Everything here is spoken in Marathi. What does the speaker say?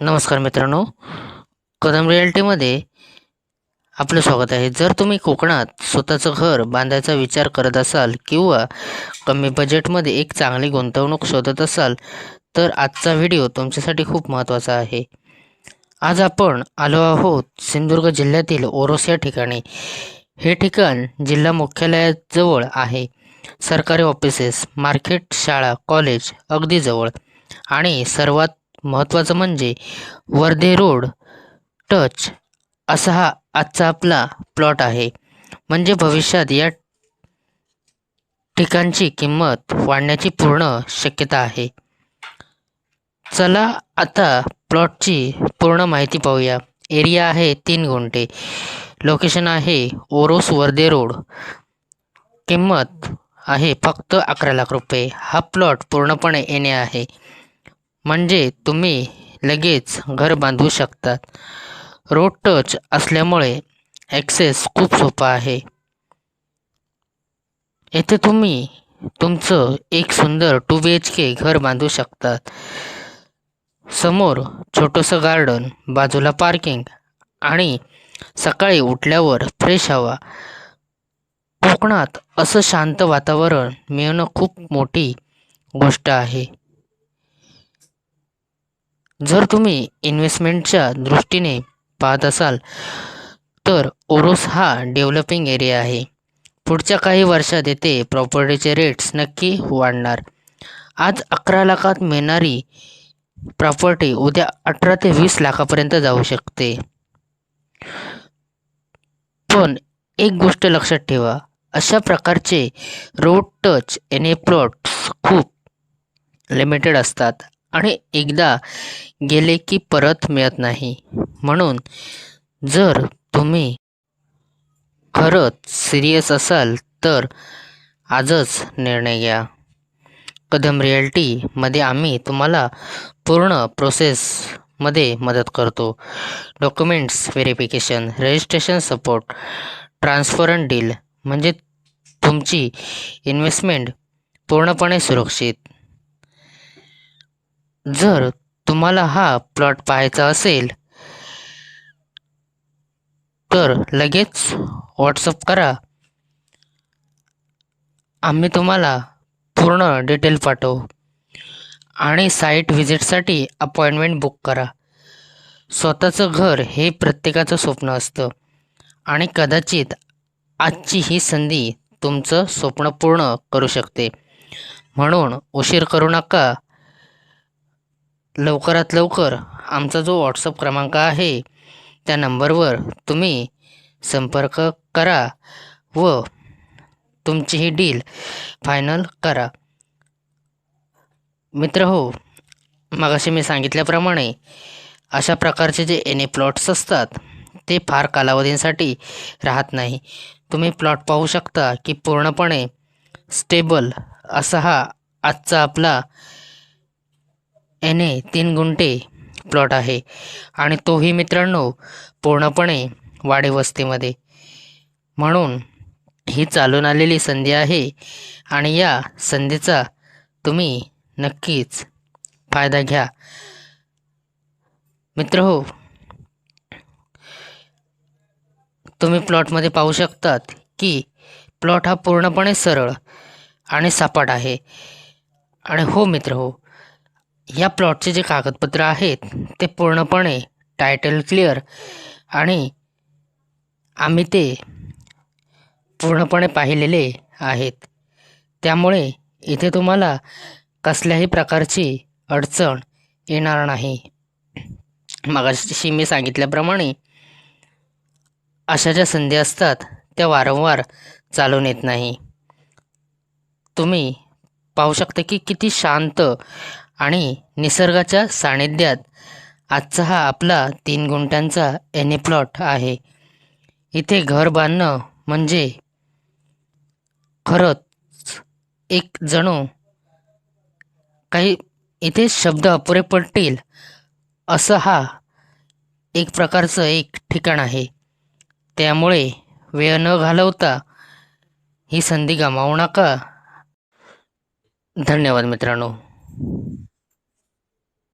नमस्कार मित्रांनो, कदम रिअल्टीमध्ये आपलं स्वागत आहे. जर तुम्ही कोकणात स्वतःचं घर बांधायचा विचार करत असाल किंवा कमी बजेटमध्ये एक चांगली गुंतवणूक शोधत असाल, तर आजचा व्हिडिओ तुमच्यासाठी खूप महत्त्वाचा आहे. आज आपण आलो आहोत सिंधुदुर्ग जिल्ह्यातील ओरोस या ठिकाणी. हे ठिकाण जिल्हा मुख्यालयाजवळ आहे. सरकारी ऑफिसेस, मार्केट, शाळा, कॉलेज अगदी जवळ आणि सर्वात महत्त्वाचं म्हणजे वर्धे रोड टच असा हा आजचा आपला प्लॉट आहे. म्हणजे भविष्यात या ठिकाणची किंमत वाढण्याची पूर्ण शक्यता आहे. चला आता प्लॉटची पूर्ण माहिती पाहूया. एरिया आहे 3 गुंठे. लोकेशन आहे ओरोस वर्धे रोड. किंमत आहे फक्त 11 लाख रुपये. हा प्लॉट पूर्णपणे येणे आहे, म्हणजे तुम्ही लगेच घर बांधू शकतात. रोड टच असल्यामुळे ॲक्सेस खूप सोपा आहे. येथे तुम्ही तुमचं एक सुंदर 2 BHK घर बांधू शकतात. समोर छोटंसं गार्डन, बाजूला पार्किंग आणि सकाळी उठल्यावर फ्रेश हवा. कोकणात असं शांत वातावरण मिळणं खूप मोठी गोष्ट आहे. जर तुम्ही इन्व्हेस्टमेंटच्या दृष्टीने पाहत असाल तर ओरोस हा डेव्हलपिंग एरिया आहे. पुढच्या काही वर्षात येथे प्रॉपर्टीचे रेट्स नक्की वाढणार. आज 11 लाखात मिळणारी प्रॉपर्टी उद्या 18 ते 20 लाखापर्यंत जाऊ शकते. पण एक गोष्ट लक्षात ठेवा, अशा प्रकारचे रोड टच एने प्लॉट्स खूप लिमिटेड असतात आणि एकदा गेले की परत मिळत नाही. म्हणून जर तुम्ही खरंच सिरियस असाल तर आजच निर्णय घ्या. कदम रिअल्टीमध्ये आम्ही तुम्हाला पूर्ण प्रोसेसमध्ये मदत करतो. Documents verification, registration support, transfer and deal, म्हणजे तुमची इन्व्हेस्टमेंट पूर्णपणे सुरक्षित. जर तुम्हाला हा प्लॉट पाहायचा असेल तर लगेच व्हॉट्सअप करा. आम्ही तुम्हाला पूर्ण डिटेल पाठवू आणि साईट व्हिजिटसाठी अपॉइंटमेंट बुक करा. स्वतःचं घर हे प्रत्येकाचं स्वप्न असतं आणि कदाचित आजची ही संधी तुमचं स्वप्न पूर्ण करू शकते. म्हणून उशीर करू नका. लवकरात लवकर आमचा जो व्हॉट्सअप क्रमांक आहे त्या नंबरवर तुम्ही संपर्क करा व तुमची ही डील फायनल करा. मित्रहो, मगाशी मी सांगितल्याप्रमाणे अशा प्रकारचे जे एने प्लॉट्स असतात ते फार कालावधींसाठी राहत नाही. तुम्ही प्लॉट पाहू शकता की पूर्णपणे स्टेबल असा हा आजचा आपला एने 3 गुंठे प्लॉट आहे आणि तोही मित्रांनो पूर्णपणे वाडे वस्तीमध्ये. म्हणून ही चालून आलेली संधी आहे आणि या संधीचा तुम्ही नक्कीच फायदा घ्या. मित्रहो, तुम्ही प्लॉटमध्ये पाहू शकतात की प्लॉट हा पूर्णपणे सरळ आणि सपाट आहे. आणि हो मित्रहो, या प्लॉटचे जे कागदपत्र आहेत ते पूर्णपणे टायटल क्लिअर आणि आम्ही ते पूर्णपणे पाहिलेले आहेत. त्यामुळे इथे तुम्हाला कसल्याही प्रकारची अडचण येणार नाही. मगाशी मी सांगितल्याप्रमाणे अशा ज्या संधी असतात त्या वारंवार चालून येत नाही. तुम्ही पाहू शकता की किती शांत आणि निसर्गाच्या सानिध्यात आजचा हा आपला 3 गुंठ्यांचा एने प्लॉट आहे. इथे घर बांधणं म्हणजे खरंच एक जणू काही इथे शब्द अपुरे पडतील असं हा एक प्रकारचं एक ठिकाण आहे. त्यामुळे वेळ न घालवता ही संधी गमावू नका. धन्यवाद मित्रांनो.